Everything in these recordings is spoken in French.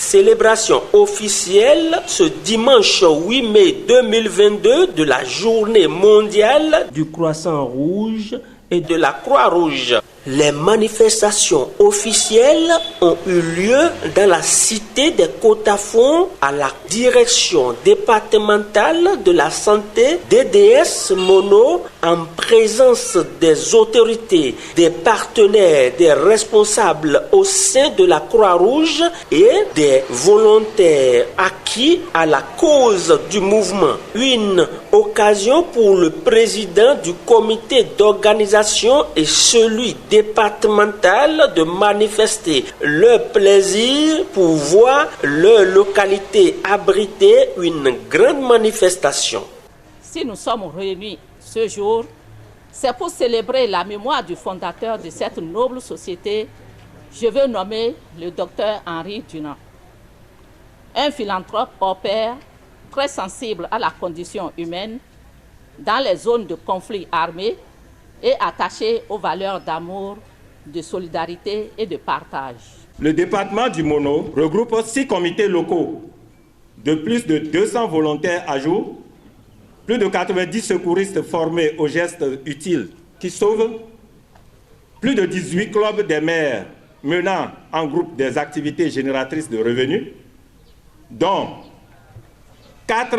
Célébration officielle ce dimanche 8 mai 2022 de la journée mondiale du Croissant Rouge et de la Croix-Rouge. Les manifestations officielles ont eu lieu dans la cité des Côtes-à-Fond à la direction départementale de la santé DDS Mono en présence des autorités, des partenaires, des responsables au sein de la Croix-Rouge et des volontaires acquis à la cause du mouvement. Une occasion pour le président du comité d'organisation et celui départemental de manifester leur plaisir pour voir leur localité abriter une grande manifestation. Si nous sommes réunis ce jour, c'est pour célébrer la mémoire du fondateur de cette noble société. Je veux nommer le docteur Henri Dunant, un philanthrope hors pair très sensible à la condition humaine dans les zones de conflit armé et attaché aux valeurs d'amour, de solidarité et de partage. Le département du Mono regroupe 6 comités locaux de plus de 200 volontaires à jour, plus de 90 secouristes formés aux gestes utiles qui sauvent, plus de 18 clubs des maires menant en groupe des activités génératrices de revenus, dont 4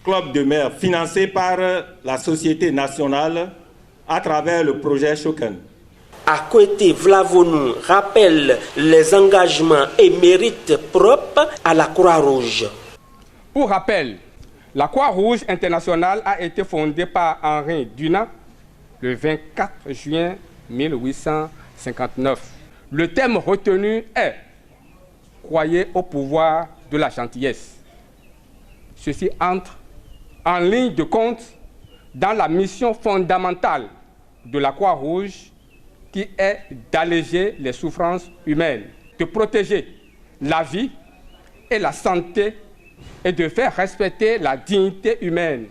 clubs de maires financés par la Société nationale à travers le projet Shoken. Akoete Vlavonou rappelle les engagements et mérites propres à la Croix-Rouge. Pour rappel, la Croix-Rouge internationale a été fondée par Henri Dunant le 24 juin 1859. Le thème retenu est « Croyez au pouvoir de la gentillesse ». Ceci entre en ligne de compte dans la mission fondamentale de la Croix-Rouge qui est d'alléger les souffrances humaines, de protéger la vie et la santé et de faire respecter la dignité humaine,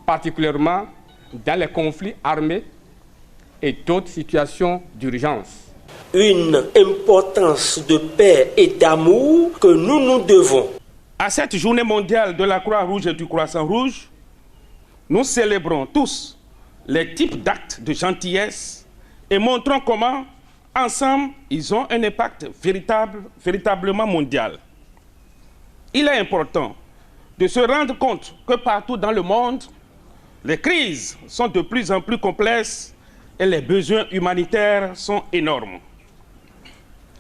particulièrement dans les conflits armés et d'autres situations d'urgence. Une importance de paix et d'amour que nous nous devons. À cette journée mondiale de la Croix-Rouge et du Croissant Rouge, nous célébrons tous les types d'actes de gentillesse et montrons comment, ensemble, ils ont un impact véritablement mondial. Il est important de se rendre compte que partout dans le monde, les crises sont de plus en plus complexes et les besoins humanitaires sont énormes.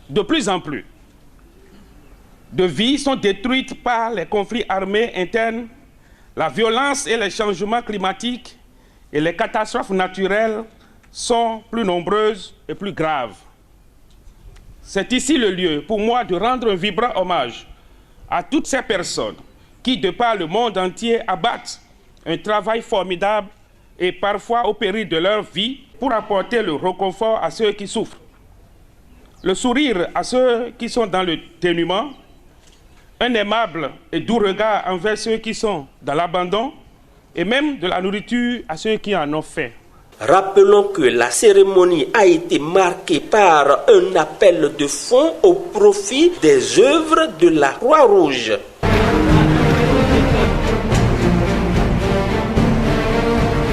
De plus en plus, de vies sont détruites par les conflits armés internes, la violence et les changements climatiques et les catastrophes naturelles sont plus nombreuses et plus graves. C'est ici le lieu pour moi de rendre un vibrant hommage à toutes ces personnes qui, de par le monde entier, abattent un travail formidable et parfois au péril de leur vie pour apporter le réconfort à ceux qui souffrent, le sourire à ceux qui sont dans le dénuement, un aimable et doux regard envers ceux qui sont dans l'abandon et même de la nourriture à ceux qui en ont faim. Rappelons que la cérémonie a été marquée par un appel de fonds au profit des œuvres de la Croix-Rouge.